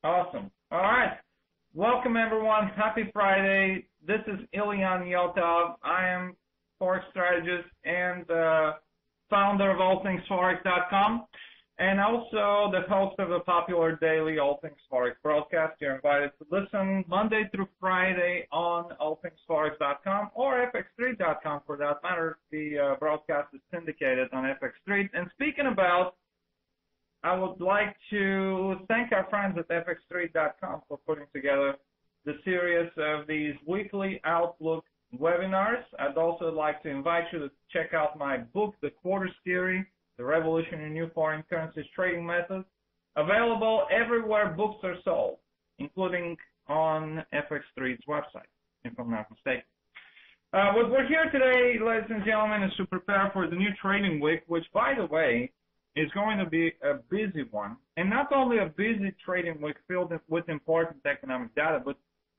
Awesome. All right. Welcome, everyone. Happy Friday. This is Ilian Yotov. I am Forex strategist and founder of allthingsforex.com, and also the host of the popular daily All Things Forex broadcast. You're invited to listen Monday through Friday on allthingsforex.com or fx3.com for that matter. The broadcast is syndicated on FX3. And speaking about, I would like to thank our friends at fx3.com for putting together the series of these weekly Outlook webinars. I'd also like to invite you to check out my book, The Quarters Theory, The Revolution in New Foreign Currencies Trading Methods, available everywhere books are sold, including on FX3's website, if I'm not mistaken. What we're here today, ladies and gentlemen, is to prepare for the new trading week, which, by the way, is going to be a busy one. And not only a busy trading week filled with important economic data, but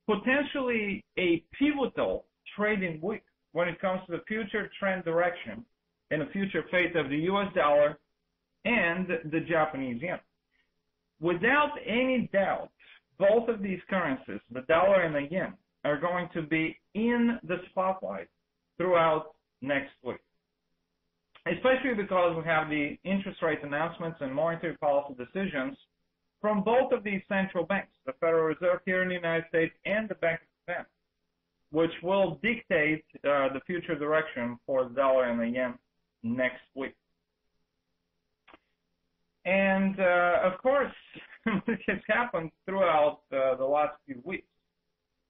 potentially a pivotal trading week when it comes to the future trend direction and the future fate of the US dollar and the Japanese yen. Without any doubt, both of these currencies, the dollar and the yen, are going to be in the spotlight throughout next week, especially because we have the interest rate announcements and monetary policy decisions from both of these central banks, the Federal Reserve here in the United States and the Bank of Japan, which will dictate the future direction for the dollar and the yen next week. And, of course, this has happened throughout the last few weeks.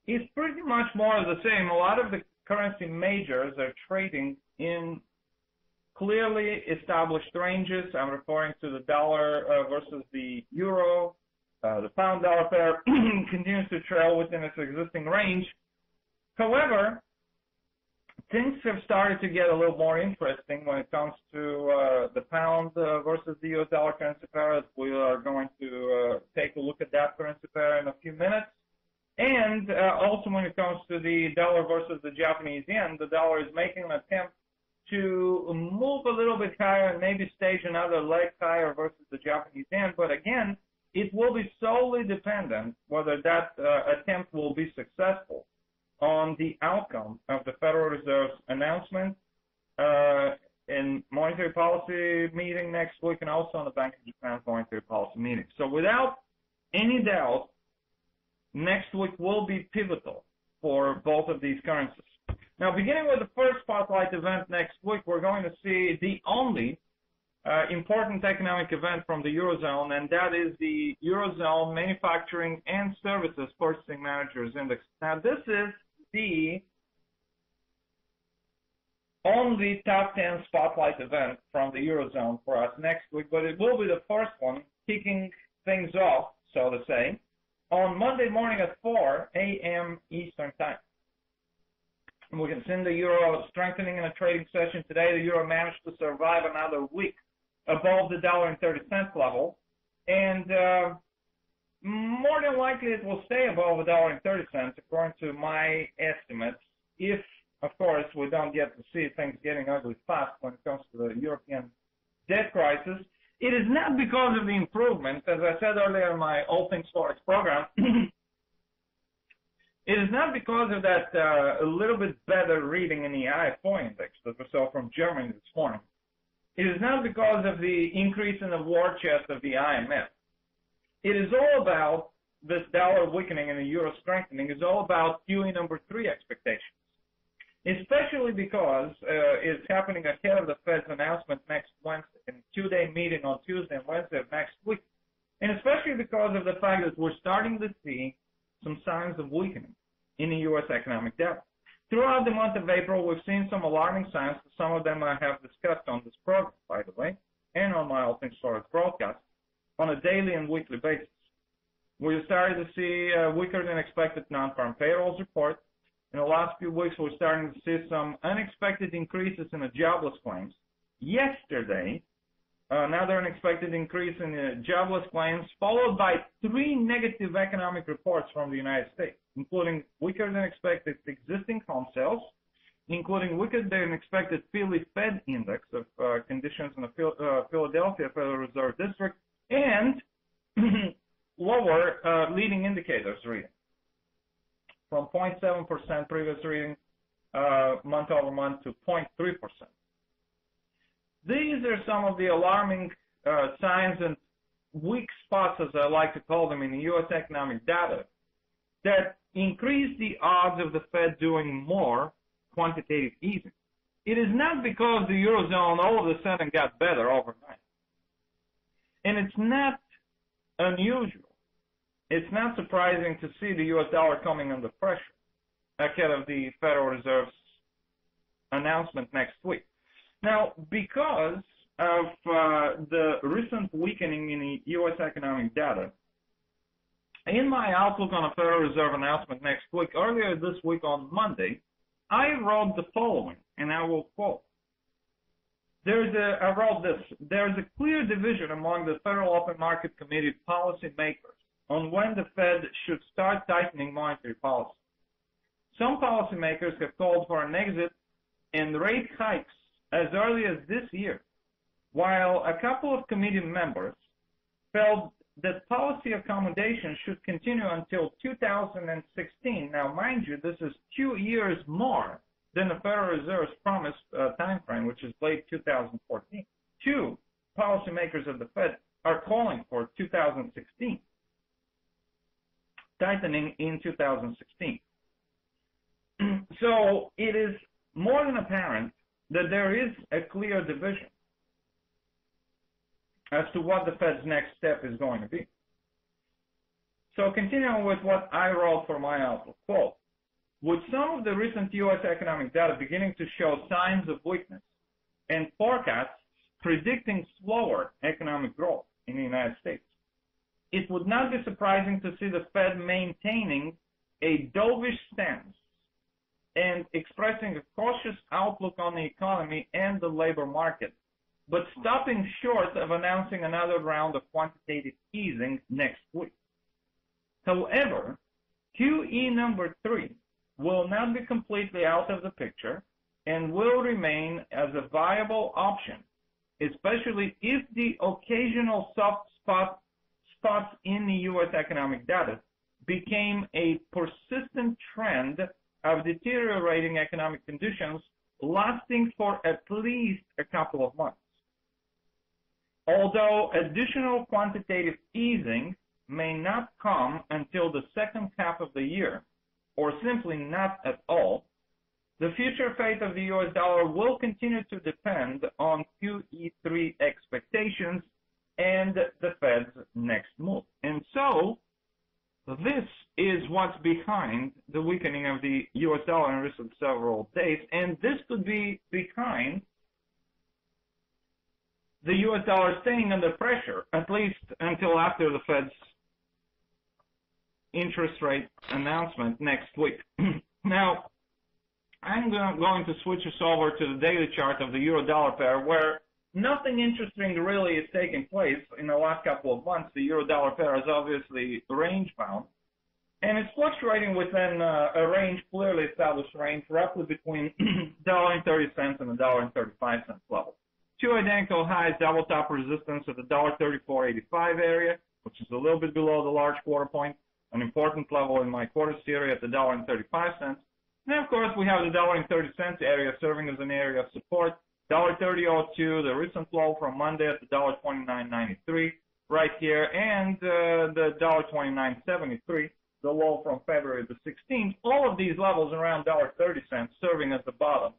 It's pretty much more of the same. A lot of the currency majors are trading in clearly established ranges. I'm referring to the dollar versus the euro. The pound-dollar pair continues to trail within its existing range. However, things have started to get a little more interesting when it comes to the pound versus the US dollar currency pair. We are going to take a look at that currency pair in a few minutes. And also when it comes to the dollar versus the Japanese yen, the dollar is making an attempt to move a little bit higher and maybe stage another leg higher versus the Japanese yen. But again, it will be solely dependent whether that attempt will be successful on the outcome of the Federal Reserve's announcement in monetary policy meeting next week and also on the Bank of Japan's monetary policy meeting. So without any doubt, next week will be pivotal for both of these currencies. Now, beginning with the first spotlight event next week, we're going to see the only important economic event from the Eurozone, and that is the Eurozone Manufacturing and Services Purchasing Managers Index. Now, this is the only top 10 spotlight event from the Eurozone for us next week, but it will be the first one kicking things off, so to say, on Monday morning at 4 a.m. Eastern Time. We can see the euro strengthening in a trading session today. The euro managed to survive another week above the $1.30 level, and more than likely it will stay above $1.30 according to my estimates, if, of course, we don't get to see things getting ugly fast when it comes to the European debt crisis. It is not because of the improvement, as I said earlier in my All Things Forex program. It is not because of that a little bit better reading in the IFO index that we saw from Germany this morning. It is not because of the increase in the war chest of the IMF. It is all about this dollar weakening and the euro strengthening. It's all about QE number 3 expectations, especially because it's happening ahead of the Fed's announcement next Wednesday, and two-day meeting on Tuesday and Wednesday of next week, and especially because of the fact that we're starting to see some signs of weakening in the U.S. economic data. Throughout the month of April, we've seen some alarming signs. Some of them I have discussed on this program, by the way, and on my All Things Forex broadcast on a daily and weekly basis. We started to see weaker than expected non-farm payrolls report. In the last few weeks, we're starting to see some unexpected increases in the jobless claims. Yesterday, another unexpected increase in the jobless claims, followed by 3 negative economic reports from the United States, including weaker than expected existing home sales, including weaker than expected Philly Fed index of conditions in the Philadelphia Federal Reserve District, and lower leading indicators reading from 0.7% previous reading month over month to 0.3%. These are some of the alarming signs and weak spots, as I like to call them, in the U.S. economic data that increase the odds of the Fed doing more quantitative easing. It is not because the Eurozone all of a sudden got better overnight. And it's not unusual. It's not surprising to see the U.S. dollar coming under pressure ahead of the Federal Reserve's announcement next week. Now, because of the recent weakening in the U.S. economic data, in my outlook on a Federal Reserve announcement next week, earlier this week on Monday, I wrote the following, and I will quote. I wrote this: there's a clear division among the Federal Open Market Committee policymakers on when the Fed should start tightening monetary policy. Some policymakers have called for an exit and rate hikes as early as this year, while a couple of committee members felt that policy accommodation should continue until 2016. Now, mind you, this is 2 years more than the Federal Reserve's promised time frame, which is late 2014. Two policymakers of the Fed are calling for 2016, tightening in 2016. So it is more than apparent that there is a clear division as to what the Fed's next step is going to be. So continuing with what I wrote for my outlook, quote, with some of the recent U.S. economic data beginning to show signs of weakness and forecasts predicting slower economic growth in the United States, it would not be surprising to see the Fed maintaining a dovish stance and expressing a cautious outlook on the economy and the labor market, but stopping short of announcing another round of quantitative easing next week. However, QE number 3 will not be completely out of the picture and will remain as a viable option, especially if the occasional soft spots in the U.S. economic data became a persistent trend of deteriorating economic conditions lasting for at least a couple of months. Although additional quantitative easing may not come until the second half of the year, or simply not at all, the future fate of the U.S. dollar will continue to depend on QE3 expectations and the Fed's next move. And so, this is what's behind the weakening of the U.S. dollar in recent several days, and this could be behind the U.S. dollar staying under pressure, at least until after the Fed's interest rate announcement next week. Now, I'm going to switch us over to the daily chart of the euro-dollar pair, where nothing interesting really is taking place in the last couple of months. The euro-dollar pair is obviously range-bound, and it's fluctuating within a range, clearly established range, roughly between $1.30 and $1.35 level. Two identical highs, double top resistance at the $1.3485 area, which is a little bit below the large quarter point, an important level in my quarter theory at the $1.35. And then, of course, we have the $1.30 area serving as an area of support. $1.3002, the recent low from Monday at the $1.2993 right here, and the $1.2973, the low from February the 16th. All of these levels around $1.30 serving as the bottom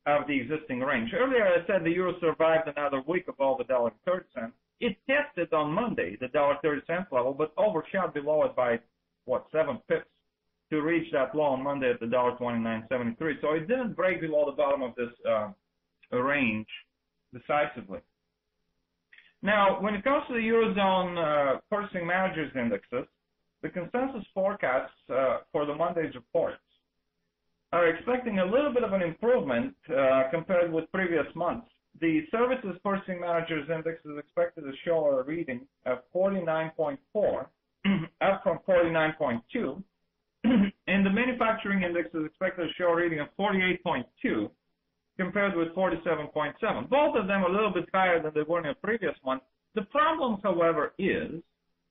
of the existing range. Earlier I said the euro survived another week above the $1.30. It tested on Monday the $1.30 level, but overshot below it by, 7 pips to reach that low on Monday at the $1.2973. So it didn't break below the bottom of this range decisively. Now, when it comes to the Eurozone Purchasing Managers Indexes, the consensus forecasts for the Monday's reports are expecting a little bit of an improvement compared with previous months. The Services Purchasing Managers Index is expected to show a reading of 49.4, up from 49.2, and the Manufacturing Index is expected to show a reading of 48.2, compared with 47.7. Both of them a little bit higher than they were in the previous month. The problem, however, is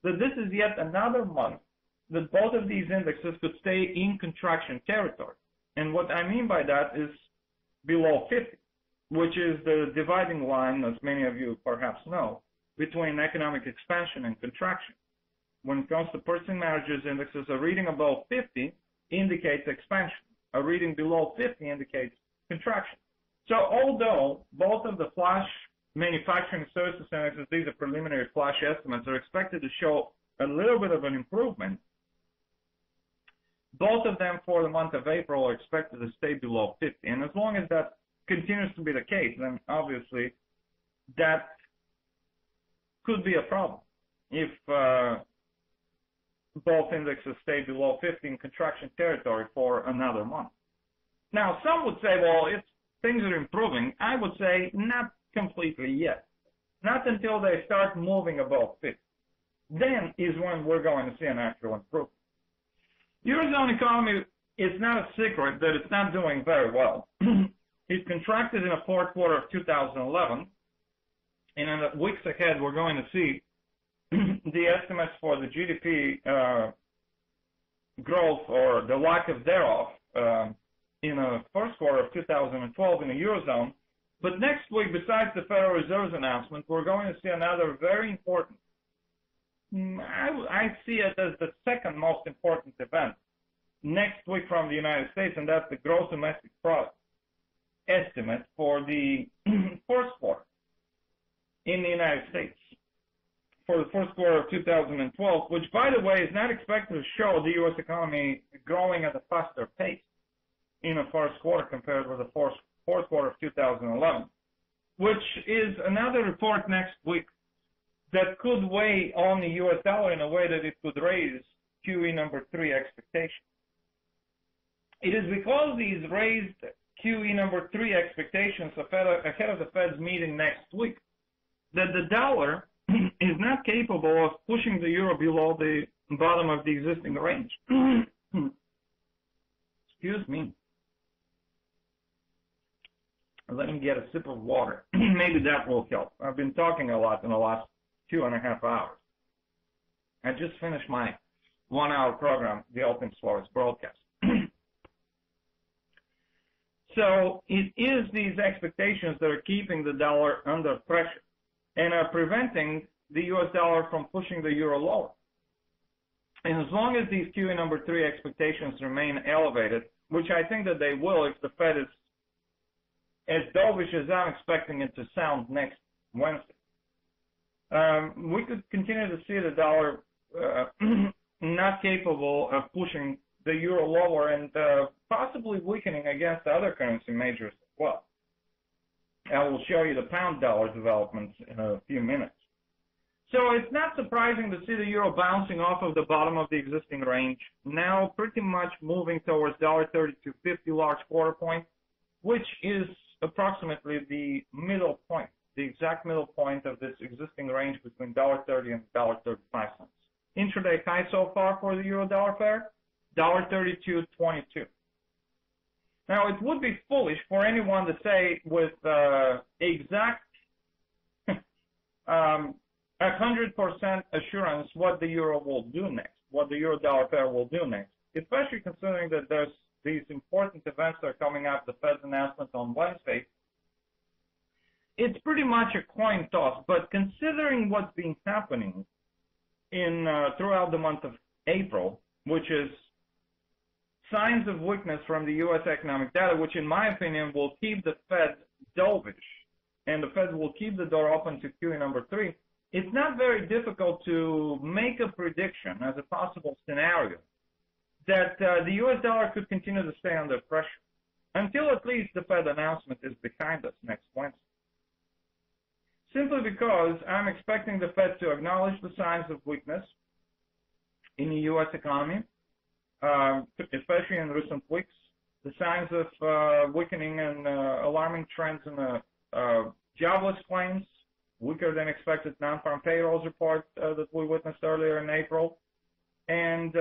that this is yet another month that both of these indexes could stay in contraction territory. And what I mean by that is below 50, which is the dividing line, as many of you perhaps know, between economic expansion and contraction. When it comes to purchasing managers indexes, a reading above 50 indicates expansion. A reading below 50 indicates contraction. So although both of the flash manufacturing services indexes, these are preliminary flash estimates, are expected to show a little bit of an improvement, both of them for the month of April are expected to stay below 50. And as long as that continues to be the case, then obviously that could be a problem if both indexes stay below 50 in contraction territory for another month. Now, some would say, well, if things are improving, I would say not completely yet. Not until they start moving above 50. Then is when we're going to see an actual improvement. Eurozone economy is not a secret that it's not doing very well. It contracted in the fourth quarter of 2011, and in the weeks ahead, we're going to see the estimates for the GDP growth or the lack of thereof in the first quarter of 2012 in the Eurozone. But next week, besides the Federal Reserve's announcement, we're going to see another very important, I see it as the second most important event next week from the United States, and that's the gross domestic product estimate for the first quarter in the United States for the first quarter of 2012, which, by the way, is not expected to show the U.S. economy growing at a faster pace in the first quarter compared with the fourth quarter of 2011, which is another report next week that could weigh on the U.S. dollar in a way that it could raise QE number 3 expectations. It is because these raised QE number 3 expectations ahead of the Fed's meeting next week that the dollar is not capable of pushing the euro below the bottom of the existing range. Excuse me. Let me get a sip of water. Maybe that will help. I've been talking a lot in the last 2.5 hours. I just finished my 1-hour program, the Open Source broadcast. So it is these expectations that are keeping the dollar under pressure and are preventing the U.S. dollar from pushing the euro lower. And as long as these QE number 3 expectations remain elevated, which I think that they will if the Fed is as dovish as I'm expecting it to sound next Wednesday, we could continue to see the dollar not capable of pushing the euro lower and possibly weakening against other currency majors as well. I will show you the pound dollar developments in a few minutes. So it's not surprising to see the euro bouncing off of the bottom of the existing range, now pretty much moving towards $1.3250 large quarter point, which is approximately the middle point, the exact middle point of this existing range between $1.30 and $1.35. Intraday high so far for the euro-dollar pair, $1.3222. Now, it would be foolish for anyone to say with exact 100% assurance what the euro will do next, what the euro-dollar pair will do next, especially considering that there's these important events that are coming up, the Fed's announcement on Wednesday. It's pretty much a coin toss, but considering what's been happening in throughout the month of April, which is signs of weakness from the U.S. economic data, which in my opinion will keep the Fed dovish, and the Fed will keep the door open to QE number 3, it's not very difficult to make a prediction as a possible scenario that the U.S. dollar could continue to stay under pressure until at least the Fed announcement is behind us next Wednesday. Simply because I'm expecting the Fed to acknowledge the signs of weakness in the U.S. economy, especially in recent weeks, the signs of weakening and alarming trends in the jobless claims, weaker than expected non-farm payrolls report that we witnessed earlier in April, and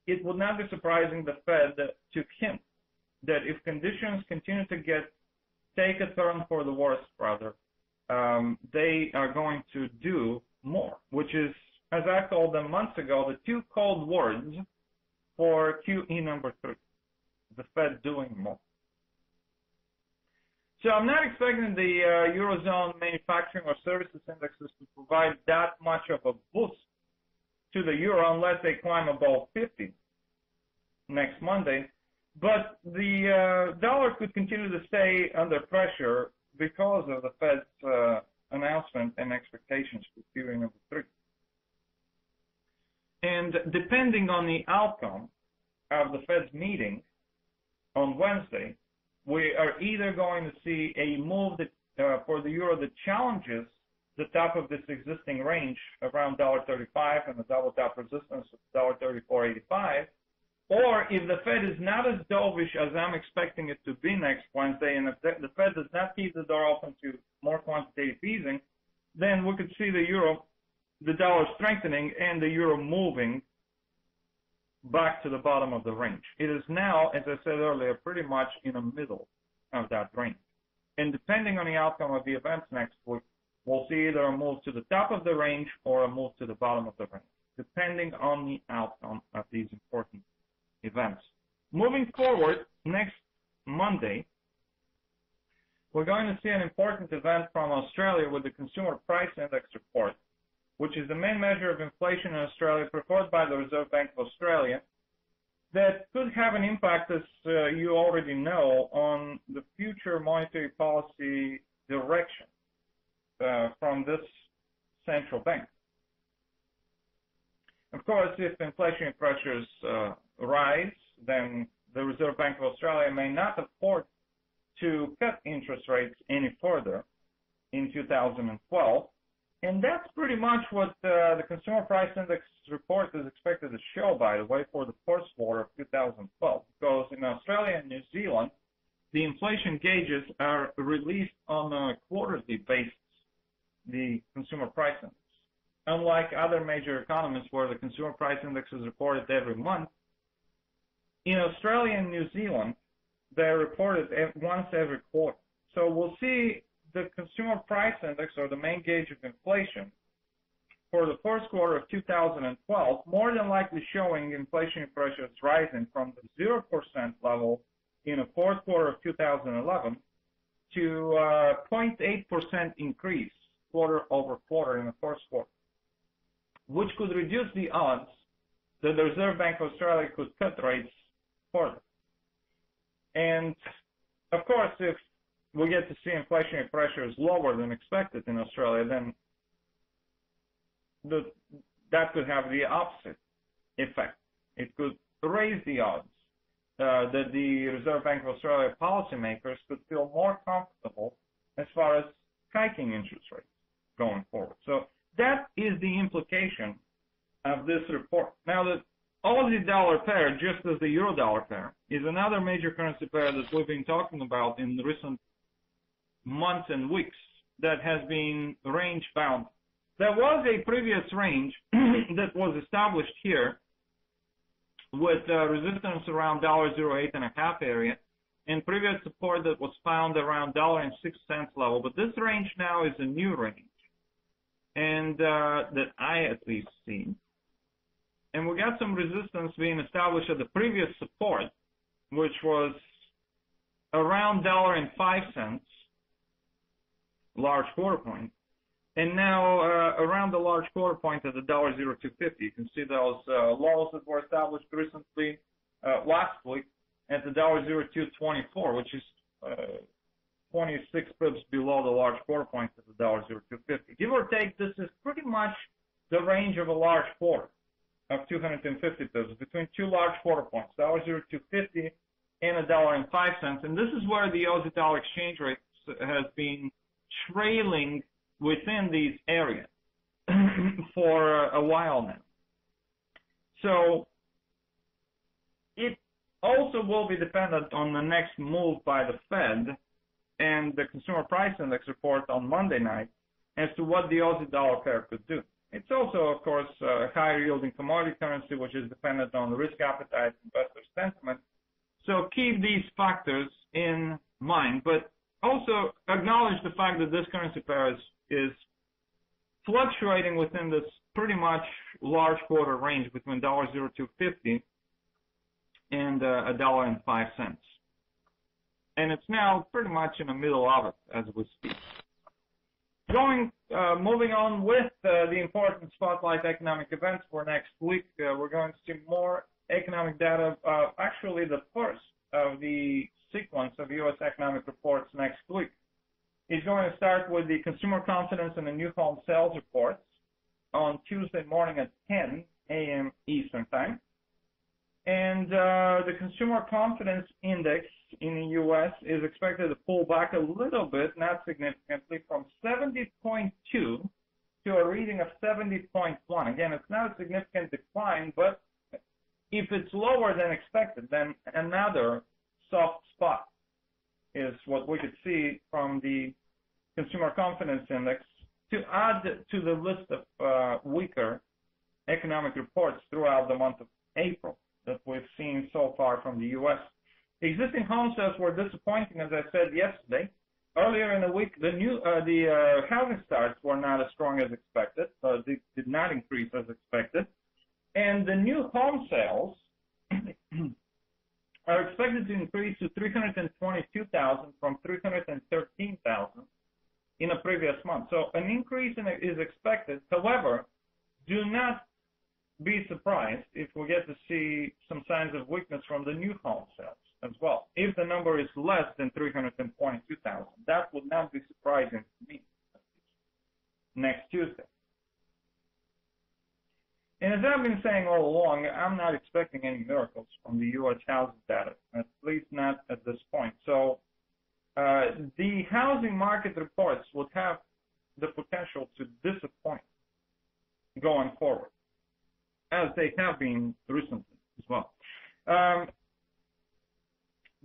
it would not be surprising the Fed to hint that if conditions continue to take a turn for the worse, rather, they are going to do more, which is as I called them months ago, the two cold words for QE number 3, the Fed doing more. So I'm not expecting the Eurozone manufacturing or services indexes to provide that much of a boost to the euro unless they climb above 50 next Monday. But the dollar could continue to stay under pressure because of the Fed's announcement and expectations for QE number 3. And depending on the outcome of the Fed's meeting on Wednesday, we are either going to see a move that, for the euro that challenges the top of this existing range around $1.35 and the double top resistance of $1.3485, or if the Fed is not as dovish as I'm expecting it to be next Wednesday, and if the Fed does not keep the door open to more quantitative easing, then we could see the dollar strengthening and the euro moving back to the bottom of the range. It is now, as I said earlier, pretty much in the middle of that range. And depending on the outcome of the events next week, we'll see either a move to the top of the range or a move to the bottom of the range, depending on the outcome of these important events. Moving forward, next Monday, we're going to see an important event from Australia with the Consumer Price Index report, which is the main measure of inflation in Australia prepared by the Reserve Bank of Australia, that could have an impact, as you already know, on the future monetary policy direction from this central bank. Of course, if inflationary pressures rise, then the Reserve Bank of Australia may not afford to cut interest rates any further in 2012. And that's pretty much what the Consumer Price Index report is expected to show, by the way, for the first quarter of 2012. Because in Australia and New Zealand, the inflation gauges are released on a quarterly basis, the Consumer Price Index. Unlike other major economies where the Consumer Price Index is reported every month, in Australia and New Zealand, they're reported once every quarter. So we'll see the Consumer Price Index, or the main gauge of inflation, for the first quarter of 2012, more than likely showing inflation pressures rising from the 0% level in the fourth quarter of 2011 to 0.8% increase quarter over quarter in the first quarter, which could reduce the odds that the Reserve Bank of Australia could cut rates further. And, of course, if we get to see inflationary pressures lower than expected in Australia, then that could have the opposite effect. It could raise the odds that the Reserve Bank of Australia policymakers could feel more comfortable as far as hiking interest rates going forward. So that is the implication of this report. Now, the Aussie dollar pair, just as the euro dollar pair, is another major currency pair that we've been talking about in the recent months and weeks that has been range bound. There was a previous range that was established here with resistance around $0.08 area and previous support that was found around $1.06 level. But this range now is a new range, and that I at least see. And we got some resistance being established at the previous support, which was around $1.05, large quarter point, and now around the large quarter point at the $0.0250. You can see those lows that were established recently last week at the $0.0224, which is 26 pips below the large quarter point at the $0.0250. Give or take, this is pretty much the range of a large quarter of 250 pips between two large quarter points, $0.0250 and $1.05, and this is where the Aussie dollar exchange rate has been trailing within these areas for a while now. So it also will be dependent on the next move by the Fed and the Consumer Price Index report on Monday night as to what the Aussie dollar pair could do. It's also, of course, a higher yielding commodity currency, which is dependent on the risk appetite, investor sentiment. So keep these factors in mind, but also acknowledge the fact that this currency pair is fluctuating within this pretty much large quarter range between $0.0250 and $1.05. And it's now pretty much in the middle of it as we speak. Moving on with the important spotlight economic events for next week, we're going to see more economic data, actually the first of the sequence of U.S. economic reports next week. It's going to start with the consumer confidence and the new home sales reports on Tuesday morning at 10 a.m. Eastern Time. And the consumer confidence index in the U.S. is expected to pull back a little bit, not significantly, from 70.2 to a reading of 70.1. Again, it's not a significant decline, but if it's lower than expected, then another soft spot is what we could see from the consumer confidence index to add to the list of weaker economic reports throughout the month of April that we've seen so far from the U.S. Existing home sales were disappointing, as I said yesterday. Earlier in the week, the housing starts were not as strong as expected, so they did not increase as expected. And the new home sales are expected to increase to 322,000 from 313,000 in a previous month. So an increase is expected. However, do not be surprised if we get to see some signs of weakness from the new home sales as well. If the number is less than 322,000, that would not be surprising to me next Tuesday. And as I've been saying all along, I'm not expecting any miracles from the U.S. housing data, at least not at this point. So the housing market reports would have the potential to disappoint going forward, as they have been recently as well.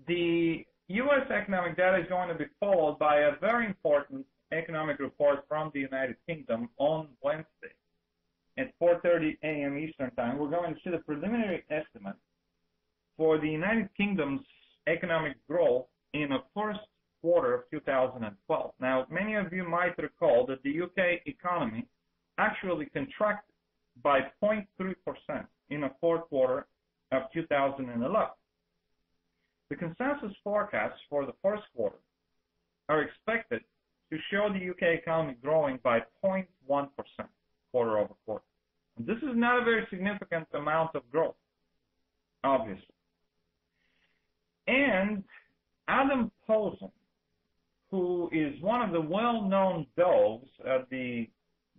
The U.S. economic data is going to be followed by a very important economic report from the United Kingdom on Wednesday at 4:30 a.m. Eastern Time. We're going to see the preliminary estimate for the United Kingdom's economic growth in the first quarter of 2012. Now, many of you might recall that the UK economy actually contracted by 0.3% in the fourth quarter of 2011. The consensus forecasts for the first quarter are expected to show the UK economy growing by 0.1% quarter over quarter. And this is not a very significant amount of growth, obviously. And Adam Posen, who is one of the well-known doves at the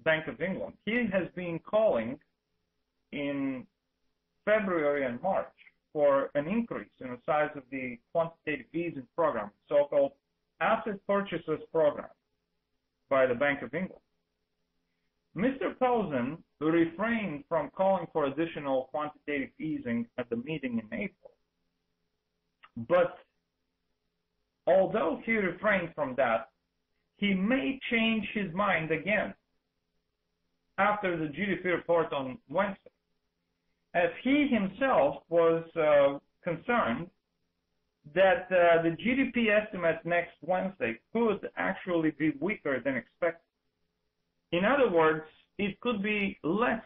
Bank of England, he has been calling in February and March for an increase in the size of the quantitative easing program, so-called asset purchases program by the Bank of England. Mr. Posen refrained from calling for additional quantitative easing at the meeting in April. But although he refrained from that, he may change his mind again after the GDP report on Wednesday, as he himself was concerned that the GDP estimate next Wednesday could actually be weaker than expected. In other words, it could be less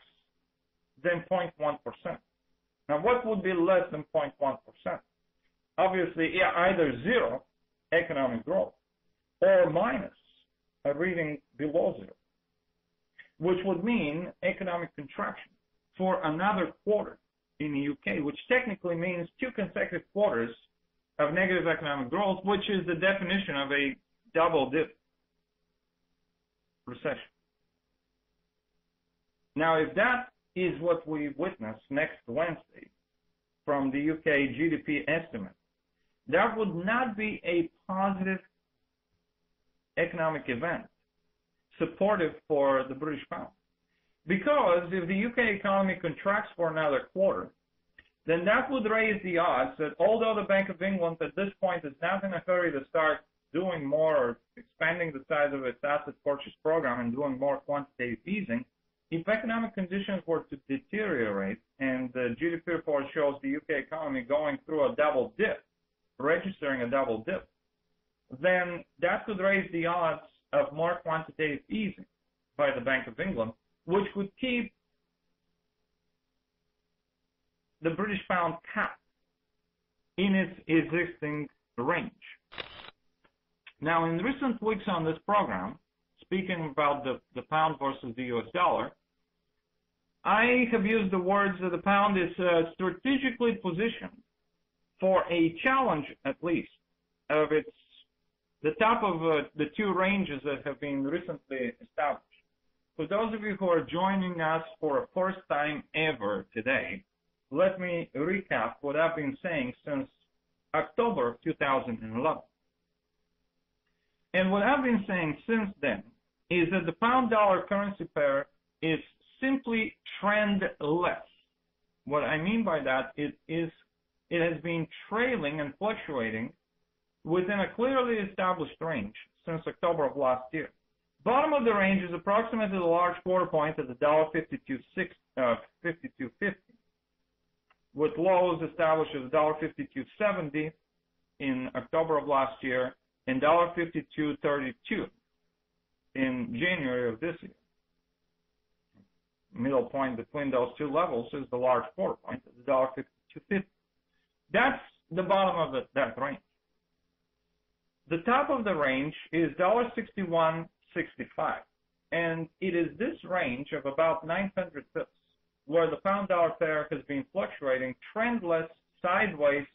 than 0.1%. Now, what would be less than 0.1%? Obviously, either zero economic growth or minus a reading below zero, which would mean economic contraction for another quarter in the UK, which technically means 2 consecutive quarters of negative economic growth, which is the definition of a double-dip recession. Now, if that is what we witness next Wednesday from the UK GDP estimate, that would not be a positive economic event supportive for the British pound. Because if the UK economy contracts for another quarter, then that would raise the odds that although the Bank of England at this point is not in a hurry to start doing more or expanding the size of its asset purchase program and doing more quantitative easing, if economic conditions were to deteriorate and the GDP report shows the UK economy going through a double dip, registering a double dip, then that could raise the odds of more quantitative easing by the Bank of England, which would keep the British pound capped in its existing range. Now, in recent weeks on this program, speaking about the pound versus the US dollar, I have used the words that the pound is strategically positioned for a challenge, at least, of the top of the two ranges that have been recently established. For those of you who are joining us for the first time ever today, let me recap what I've been saying since October of 2011. And what I've been saying since then is that the pound-dollar currency pair is simply trendless. What I mean by that it has been trailing and fluctuating within a clearly established range since October of last year. Bottom of the range is approximately the large quarter point at the $52.50, with lows established as $52.70 in October of last year and $52.32 in January of this year. Middle point between those two levels is the large quarter point at the $52.50. That's the bottom of that range. The top of the range is $61.65, and it is this range of about 900 pips where the pound-dollar pair has been fluctuating trendless sideways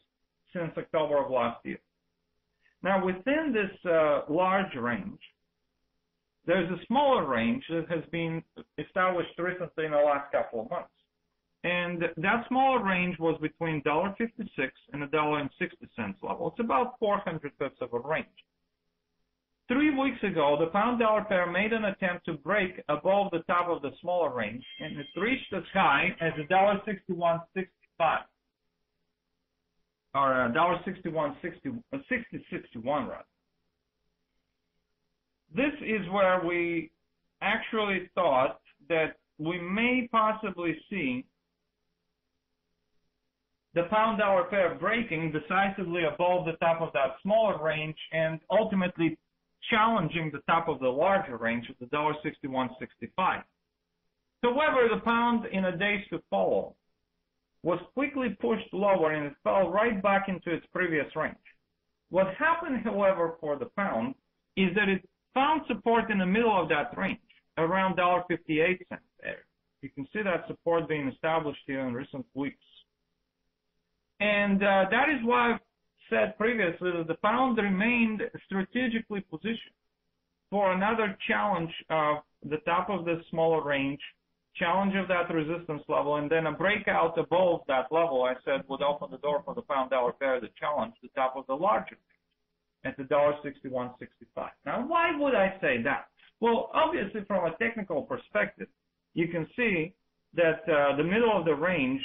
since October of last year. Now, within this large range, there's a smaller range that has been established recently in the last couple of months. And that smaller range was between $1.56 and $1.60 level. It's about 400 pips of a range. 3 weeks ago, the pound-dollar pair made an attempt to break above the top of the smaller range, and it reached as high as $1.61.65, or $1.61.61 rather. This is where we actually thought that we may possibly see the pound-dollar pair breaking decisively above the top of that smaller range and ultimately challenging the top of the larger range of the $1.61.65. However, the pound in the days to follow was quickly pushed lower and it fell right back into its previous range. What happened, however, for the pound is that it found support in the middle of that range, around $1.58 there. You can see that support being established here in recent weeks. And that is why I've said previously that the pound remained strategically positioned for another challenge of the top of the smaller range, challenge of that resistance level, and then a breakout above that level, I said, would open the door for the pound-dollar pair to challenge the top of the larger range at the $1.61.65. Now, why would I say that? Well, obviously, from a technical perspective, you can see that the middle of the range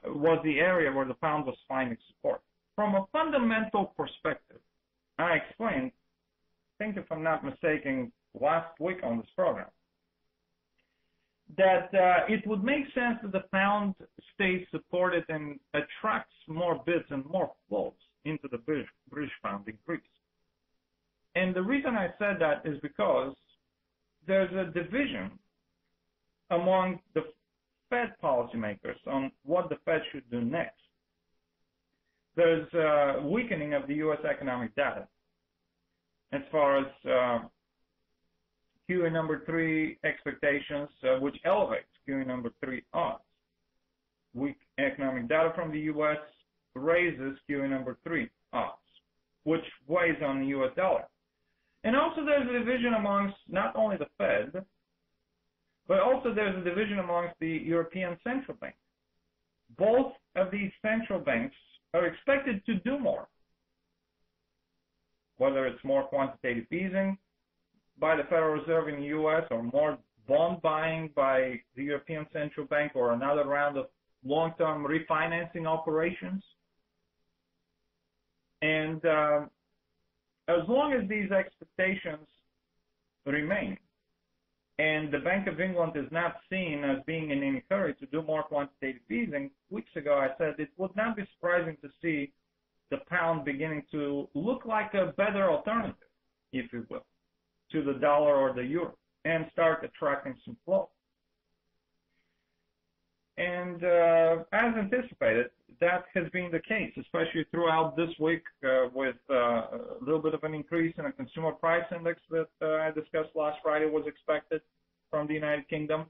was the area where the pound was finding support. From a fundamental perspective, I explained, I think if I'm not mistaken, last week on this program, that it would make sense that the pound stays supported and attracts more bids and more flows into the British pound increase. And the reason I said that is because there's a division among the Fed policymakers on what the Fed should do next. There's a weakening of the U.S. economic data as far as QE number 3 expectations, which elevates QE number 3 odds. Weak economic data from the U.S. raises QE number 3 odds, which weighs on the U.S. dollar. And also there's a division amongst not only the Fed, but also there's a division amongst the European Central Bank. Both of these central banks are expected to do more, whether it's more quantitative easing by the Federal Reserve in the U.S. or more bond buying by the European Central Bank or another round of long-term refinancing operations. And as long as these expectations remain, and the Bank of England is not seen as being in any hurry to do more quantitative easing, weeks ago I said it would not be surprising to see the pound beginning to look like a better alternative, if you will, to the dollar or the euro, and start attracting some flow. And as anticipated, that has been the case, especially throughout this week with a little bit of an increase in a consumer price index that I discussed last Friday was expected from the United Kingdom.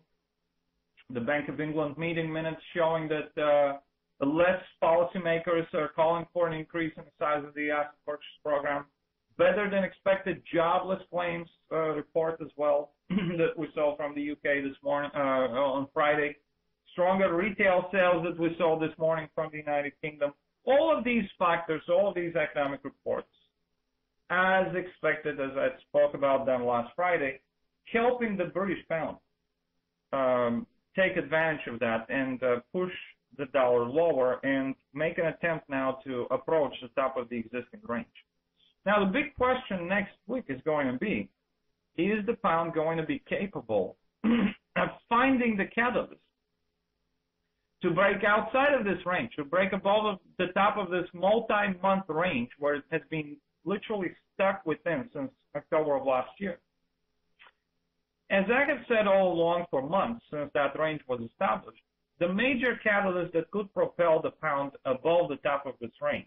The Bank of England meeting minutes showing that less policymakers are calling for an increase in the size of the asset purchase program. Better than expected jobless claims report as well that we saw from the UK this morning on Friday. Stronger retail sales that we saw this morning from the United Kingdom. All of these factors, all of these economic reports, as expected, as I spoke about them last Friday, helping the British pound take advantage of that and push the dollar lower and make an attempt now to approach the top of the existing range. Now, the big question next week is going to be, is the pound going to be capable of finding the catalyst to break outside of this range, to break above the top of this multi-month range where it has been literally stuck within since October of last year? As I have said all along for months since that range was established, the major catalyst that could propel the pound above the top of this range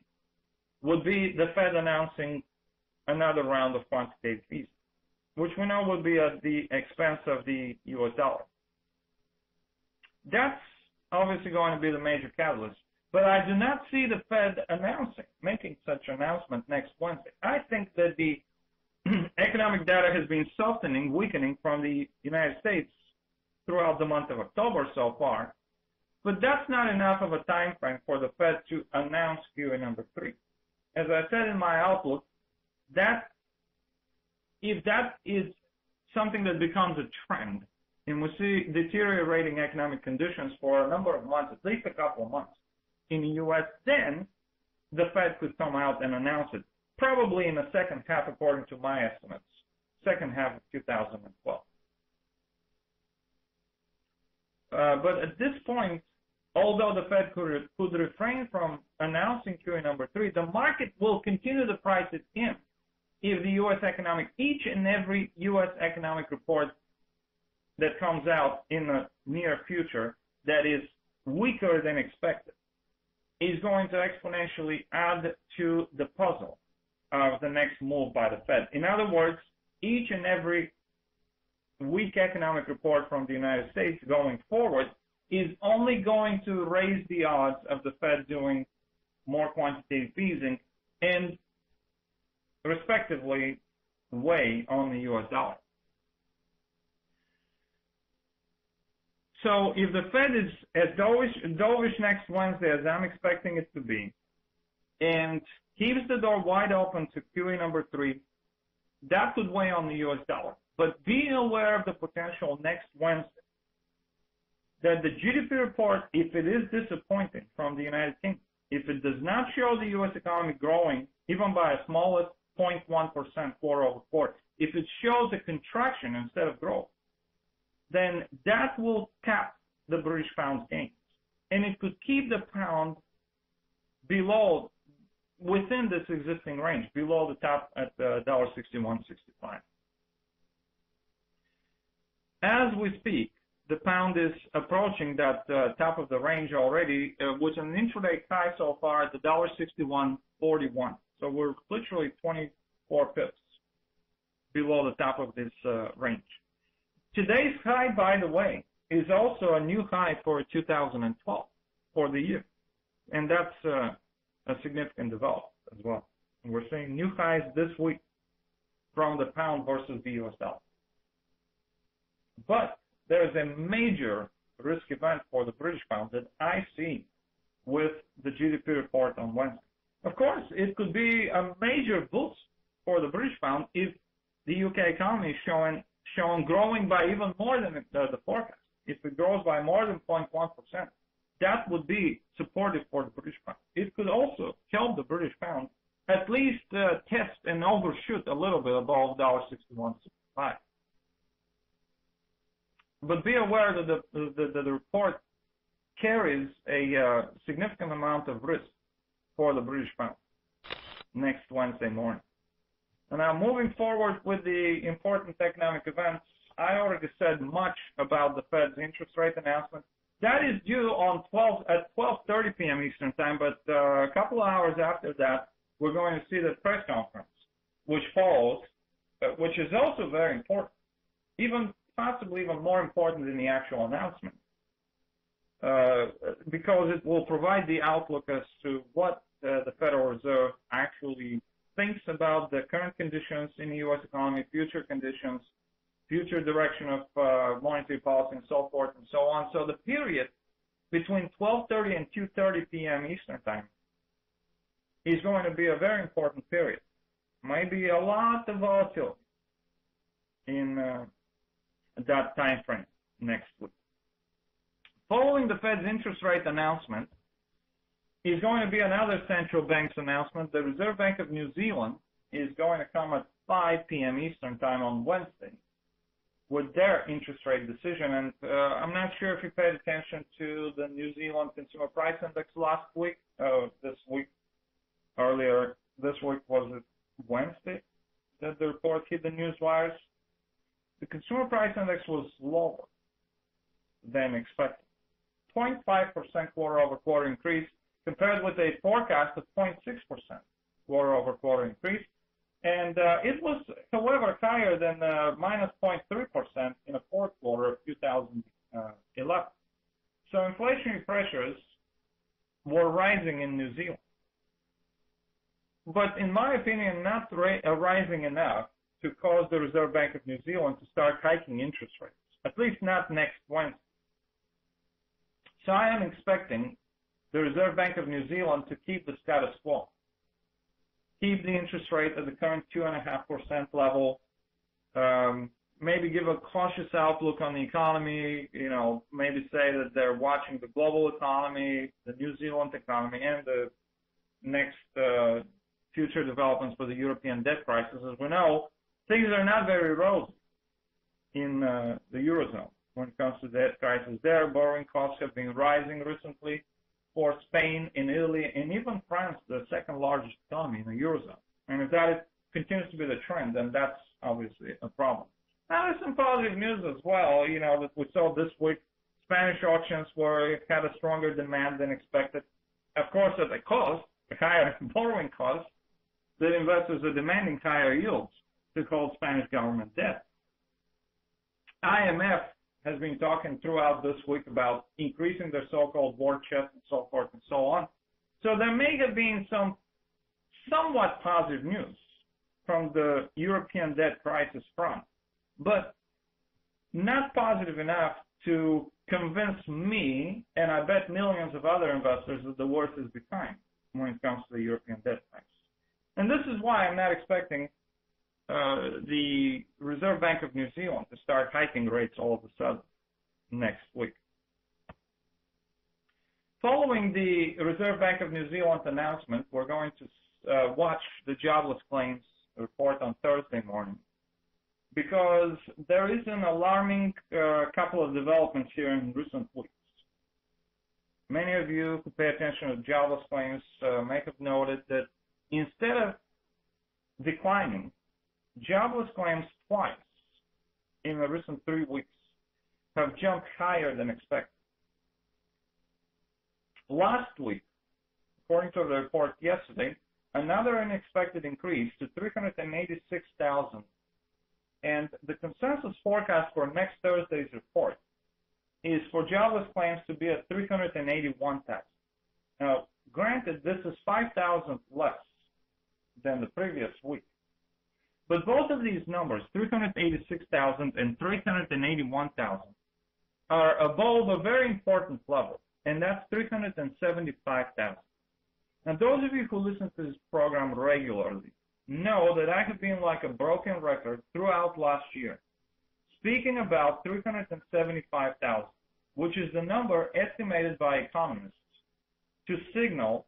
would be the Fed announcing another round of quantitative easing, which we know would be at the expense of the U.S. dollar. That's obviously going to be the major catalyst, but I do not see the Fed making such an announcement next Wednesday. I think that the economic data has been softening, weakening from the United States throughout the month of October so far, but that's not enough of a time frame for the Fed to announce QE number 3. As I said in my outlook, that if that is something that becomes a trend, and we see deteriorating economic conditions for a number of months, at least a couple of months in the U.S., then the Fed could come out and announce it, probably in the second half, according to my estimates, second half of 2012. But at this point, although the Fed could refrain from announcing QE number 3, the market will continue to price it in if the each and every U.S. economic report that comes out in the near future that is weaker than expected is going to exponentially add to the puzzle of the next move by the Fed. In other words, each and every weak economic report from the United States going forward is only going to raise the odds of the Fed doing more quantitative easing and respectively weigh on the U.S. dollar. So if the Fed is as dovish next Wednesday as I'm expecting it to be, and keeps the door wide open to QE number 3, that could weigh on the U.S. dollar. But be aware of the potential next Wednesday that the GDP report, if it is disappointing from the United Kingdom, if it does not show the U.S. economy growing even by a smallest 0.1% quarter over quarter, if it shows a contraction instead of growth, then that will cap the British pound's gains. And it could keep the pound within this existing range, below the top at $1.6165. As we speak, the pound is approaching that top of the range already with an intraday high so far at the $1.6141. So we're literally 24 pips below the top of this range. Today's high, by the way, is also a new high for 2012 for the year. And that's a significant development as well. And we're seeing new highs this week from the pound versus the U.S. dollar. But there's a major risk event for the British pound that I see with the GDP report on Wednesday. Of course, it could be a major boost for the British pound if the UK economy is showing growing by even more than the forecast. If it grows by more than 0.1%, that would be supportive for the British pound. It could also help the British pound at least test and overshoot a little bit above $1.6165. But be aware that the report carries a significant amount of risk for the British pound next Wednesday morning. And now moving forward with the important economic events, I already said much about the Fed's interest rate announcement. That is due on 12:30 p.m. Eastern time, but a couple of hours after that, we're going to see the press conference, which follows, which is also very important, possibly even more important than the actual announcement, because it will provide the outlook as to what the Federal Reserve actually thinks about the current conditions in the U.S. economy, future conditions, future direction of monetary policy, and so forth and so on. So the period between 12:30 and 2:30 p.m. Eastern time is going to be a very important period. Might be a lot of volatility in that time frame next week. Following the Fed's interest rate announcement is going to be another central bank's announcement. The Reserve Bank of New Zealand is going to come at 5 p.m. Eastern time on Wednesday with their interest rate decision. And I'm not sure if you paid attention to the New Zealand Consumer Price Index last week, earlier this week, was it Wednesday that the report hit the news wires? The Consumer Price Index was lower than expected. 0.5% quarter-over-quarter increase compared with a forecast of 0.6% quarter-over-quarter increase. And it was, however, higher than minus 0.3% in the fourth quarter of 2011. So inflationary pressures were rising in New Zealand. But in my opinion, not rising enough to cause the Reserve Bank of New Zealand to start hiking interest rates, at least not next Wednesday. So I am expecting the Reserve Bank of New Zealand to keep the status quo. Keep the interest rate at the current 2.5% level, maybe give a cautious outlook on the economy, maybe say that they're watching the global economy, the New Zealand economy, and the next future developments for the European debt crisis. As we know, things are not very rosy in the Eurozone when it comes to debt crisis. Their borrowing costs have been rising recently for Spain, in Italy, and even France, the second largest economy in the Eurozone. And if that continues to be the trend, then that's obviously a problem. Now, there's some positive news as well, that we saw this week. Spanish auctions had a stronger demand than expected. Of course, at a cost, a higher borrowing cost, that investors are demanding higher yields to hold Spanish government debt. IMF has been talking throughout this week about increasing their so-called war chest and so forth and so on. So there may have been some somewhat positive news from the European debt crisis front, but not positive enough to convince me, and I bet millions of other investors, that the worst is behind when it comes to the European debt crisis. And this is why I'm not expecting the Reserve Bank of New Zealand to start hiking rates all of a sudden next week. Following the Reserve Bank of New Zealand announcement, we're going to watch the Jobless Claims report on Thursday morning, because there is an alarming couple of developments here in recent weeks. Many of you who pay attention to Jobless Claims may have noted that instead of declining, Jobless Claims twice in the recent 3 weeks have jumped higher than expected. Last week, according to the report yesterday, another unexpected increase to 386,000. And the consensus forecast for next Thursday's report is for jobless claims to be at 381,000. Now, granted, this is 5,000 less than the previous week. But both of these numbers, 386,000 and 381,000, are above a very important level, and that's 375,000. Now, those of you who listen to this program regularly know that I have been like a broken record throughout last year, speaking about 375,000, which is the number estimated by economists to signal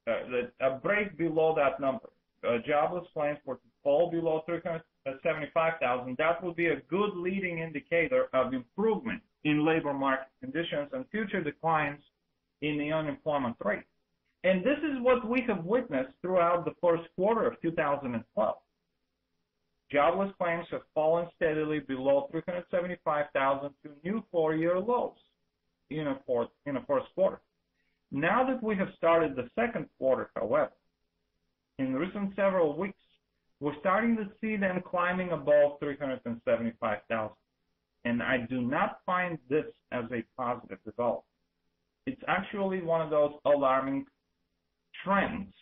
that a break below that number, jobless claims were to fall below 375,000, that would be a good leading indicator of improvement in labor market conditions and future declines in the unemployment rate. And this is what we have witnessed throughout the first quarter of 2012. Jobless claims have fallen steadily below 375,000 to new 4-year lows. in a first quarter. Now that we have started the second quarter, however, in recent several weeks, we're starting to see them climbing above 375,000. And I do not find this as a positive development. It's actually one of those alarming trends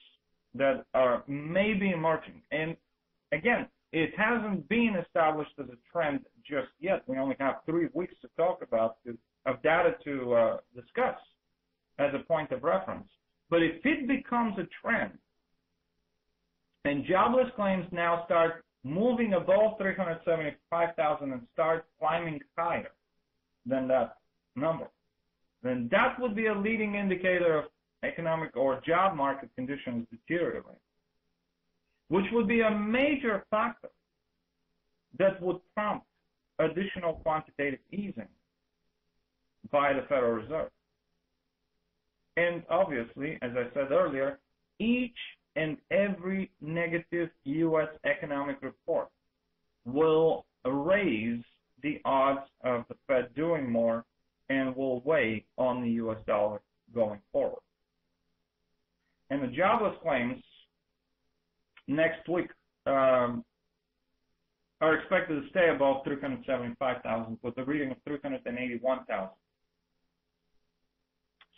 that are maybe emerging. And again, it hasn't been established as a trend just yet. We only have 3 weeks to talk about, of data to discuss as a point of reference. But if it becomes a trend, and jobless claims now start moving above 375,000 and start climbing higher than that number, then that would be a leading indicator of economic or job market conditions deteriorating, which would be a major factor that would prompt additional quantitative easing by the Federal Reserve. And obviously, as I said earlier, each and every negative U.S. economic report will raise the odds of the Fed doing more and will weigh on the U.S. dollar going forward. And the jobless claims next week are expected to stay above 375,000 with a reading of 381,000.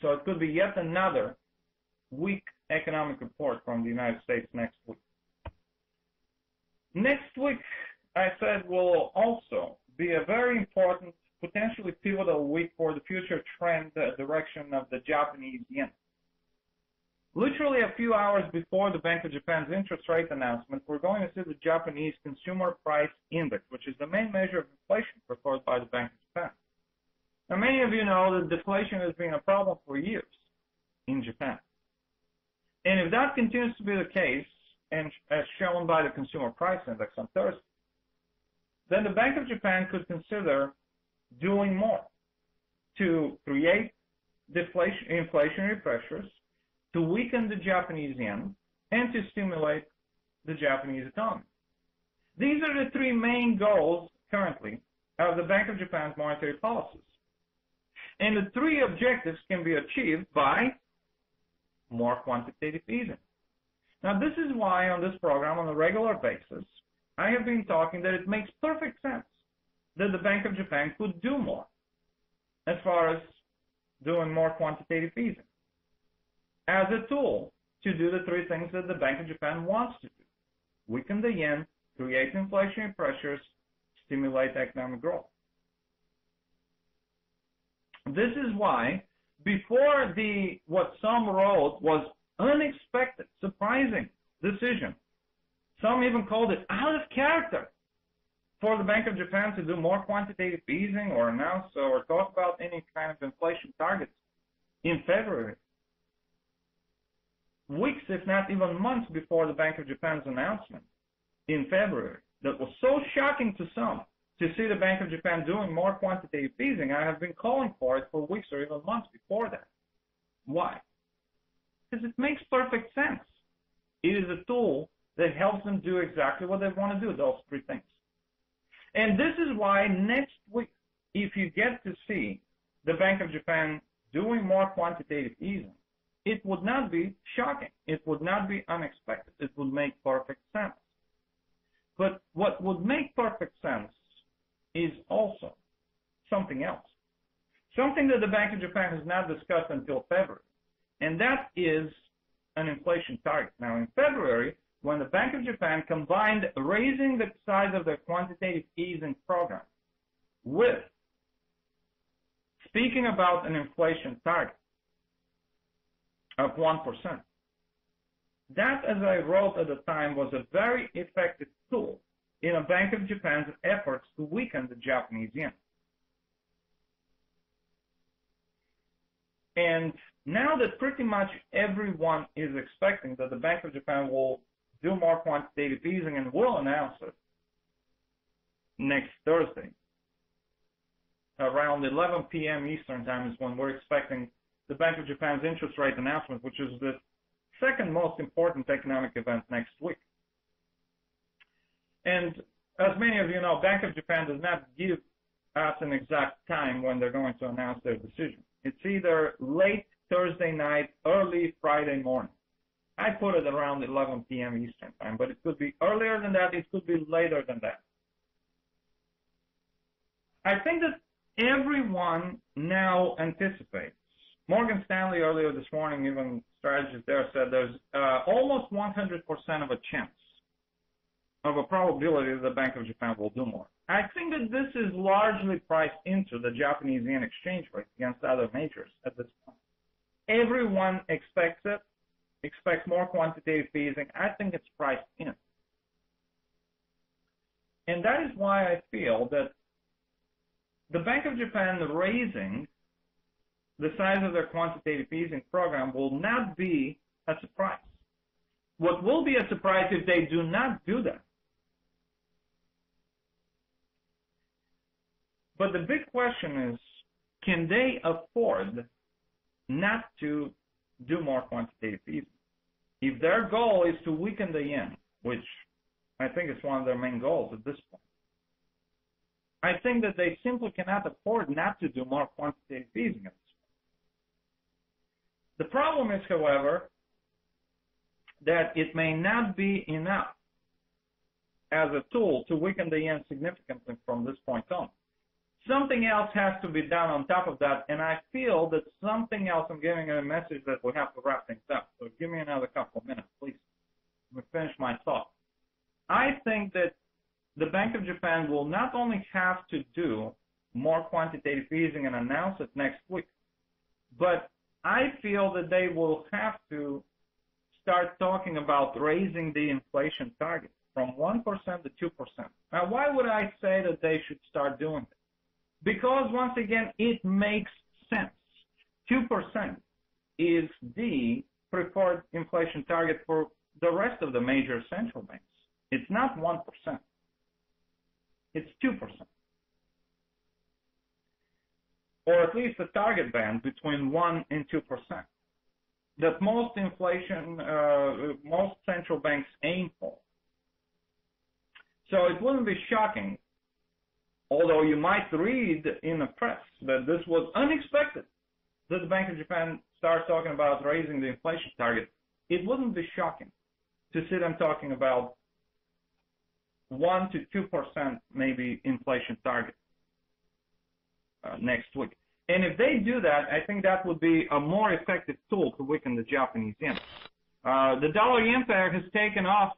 So it could be yet another weak economic report from the United States next week. Next week, I said, will also be a very important, potentially pivotal week for the future trend direction of the Japanese yen. Literally a few hours before the Bank of Japan's interest rate announcement, we're going to see the Japanese Consumer Price Index, which is the main measure of inflation preferred by the Bank of Japan. Now, many of you know that deflation has been a problem for years in Japan. And if that continues to be the case, and as shown by the Consumer Price Index on Thursday, then the Bank of Japan could consider doing more to create inflationary pressures, to weaken the Japanese yen, and to stimulate the Japanese economy. These are the 3 main goals currently of the Bank of Japan's monetary policies. And the 3 objectives can be achieved by more quantitative easing. Now, this is why on this program, on a regular basis, I have been talking that it makes perfect sense that the Bank of Japan could do more as far as doing more quantitative easing as a tool to do the 3 things that the Bank of Japan wants to do: weaken the yen, create inflationary pressures, stimulate economic growth. This is why, before what some wrote was unexpected, surprising decision, some even called it out of character for the Bank of Japan to do more quantitative easing or announce or talk about any kind of inflation targets in February, weeks, if not even months before the Bank of Japan's announcement in February, that was so shocking to some to see the Bank of Japan doing more quantitative easing. I have been calling for it for weeks or even months before that. Why? Because it makes perfect sense. It is a tool that helps them do exactly what they want to do, those 3 things. And this is why next week, if you get to see the Bank of Japan doing more quantitative easing, it would not be shocking. It would not be unexpected. It would make perfect sense. But what would make perfect sense is also something else, something that the Bank of Japan has not discussed until February, and that is an inflation target. Now, in February, when the Bank of Japan combined raising the size of their quantitative easing program with speaking about an inflation target of 1%, that, as I wrote at the time, was a very effective tool in a Bank of Japan's efforts to weaken the Japanese yen. And now that pretty much everyone is expecting that the Bank of Japan will do more quantitative easing and will announce it next Thursday, around 11 p.m. Eastern time is when we're expecting the Bank of Japan's interest rate announcement, which is the second most important economic event next week. And as many of you know, Bank of Japan does not give us an exact time when they're going to announce their decision. It's either late Thursday night, early Friday morning. I put it around 11 p.m. Eastern time, but it could be earlier than that. It could be later than that. I think that everyone now anticipates. Morgan Stanley earlier this morning, even strategists there said there's almost 100% of a chance of a probability that the Bank of Japan will do more. I think that this is largely priced into the Japanese yen exchange rate against other majors at this point. Everyone expects it, expects more quantitative easing. I think it's priced in. And that is why I feel that the Bank of Japan raising the size of their quantitative easing program will not be a surprise. What will be a surprise if they do not do that? But the big question is, can they afford not to do more quantitative easing? If their goal is to weaken the yen, which I think is one of their main goals at this point, I think that they simply cannot afford not to do more quantitative easing at this point. The problem is, however, that it may not be enough as a tool to weaken the yen significantly from this point on. Something else has to be done on top of that, and I feel that something else, I'm giving a message that we have to wrap things up. So give me another couple of minutes, please. Let me finish my thought. I think that the Bank of Japan will not only have to do more quantitative easing and announce it next week, but I feel that they will have to start talking about raising the inflation target from 1% to 2%. Now, why would I say that they should start doing it? Because, once again, it makes sense. 2% is the preferred inflation target for the rest of the major central banks. It's not 1%. It's 2%. Or at least a target band between 1% and 2%. That most central banks aim for. So it wouldn't be shocking, although you might read in the press that this was unexpected, that the Bank of Japan starts talking about raising the inflation target. It wouldn't be shocking to see them talking about 1% to 2% maybe inflation target next week. And if they do that, I think that would be a more effective tool to weaken the Japanese yen. The dollar-yen pair has taken off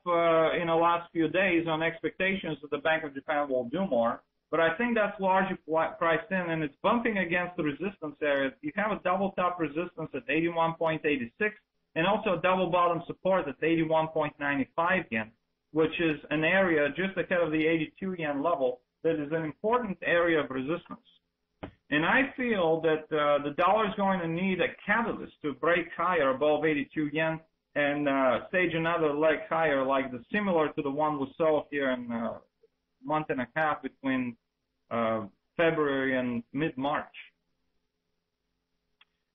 in the last few days on expectations that the Bank of Japan will do more, but I think that's largely priced in, and it's bumping against the resistance areas. You have a double top resistance at 81.86 and also a double bottom support at 81.95 yen, which is an area just ahead of the 82 yen level that is an important area of resistance. And I feel that the dollar is going to need a catalyst to break higher above 82 yen and stage another leg higher, like similar to the one we saw here in a month and a half between February and mid-March.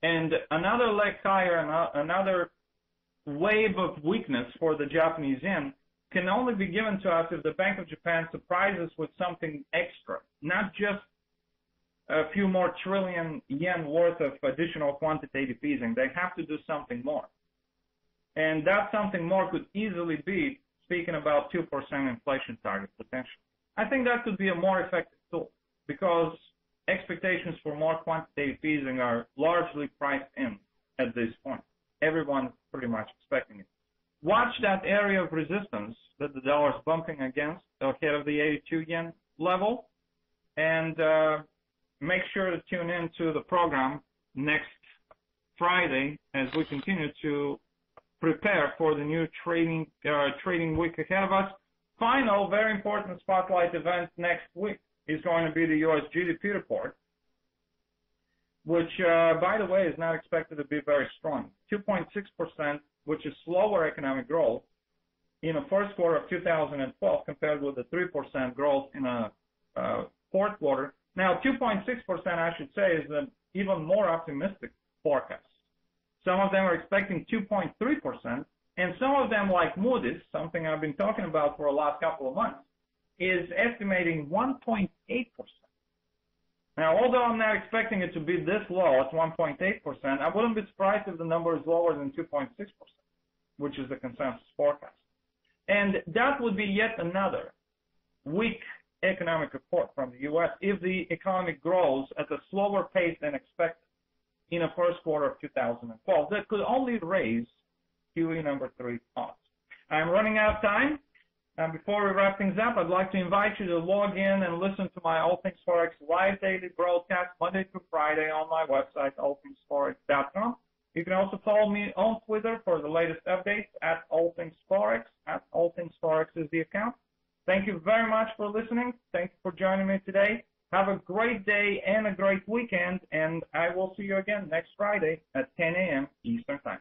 And another leg higher, another wave of weakness for the Japanese yen can only be given to us if the Bank of Japan surprises with something extra, not just a few more trillion yen worth of additional quantitative easing. They have to do something more. And that something more could easily be, speaking about 2% inflation target potential. I think that could be a more effective tool because expectations for more quantitative easing are largely priced in at this point. Everyone's pretty much expecting it. Watch that area of resistance that the dollar is bumping against ahead of the 82 yen level, and make sure to tune in to the program next Friday as we continue to prepare for the new trading week ahead of us. Final, very important spotlight event next week is going to be the U.S. GDP report, which, by the way, is not expected to be very strong. 2.6%, which is slower economic growth in the first quarter of 2012 compared with the 3% growth in the fourth quarter. Now, 2.6%, I should say, is an even more optimistic forecast. Some of them are expecting 2.3%, and some of them, like Moody's, something I've been talking about for the last couple of months, is estimating 1.8%. Now, although I'm not expecting it to be this low at 1.8%, I wouldn't be surprised if the number is lower than 2.6%, which is the consensus forecast. And that would be yet another weak economic report from the U.S. if the economy grows at a slower pace than expected in the first quarter of 2012. That could only raise QE number 3 odds. I'm running out of time. And before we wrap things up, I'd like to invite you to log in and listen to my All Things Forex live daily broadcast Monday through Friday on my website, allthingsforex.com. You can also follow me on Twitter for the latest updates at All Things Forex. At All Things Forex is the account. Thank you very much for listening. Thank you for joining me today. Have a great day and a great weekend, and I will see you again next Friday at 10 a.m. Eastern Time.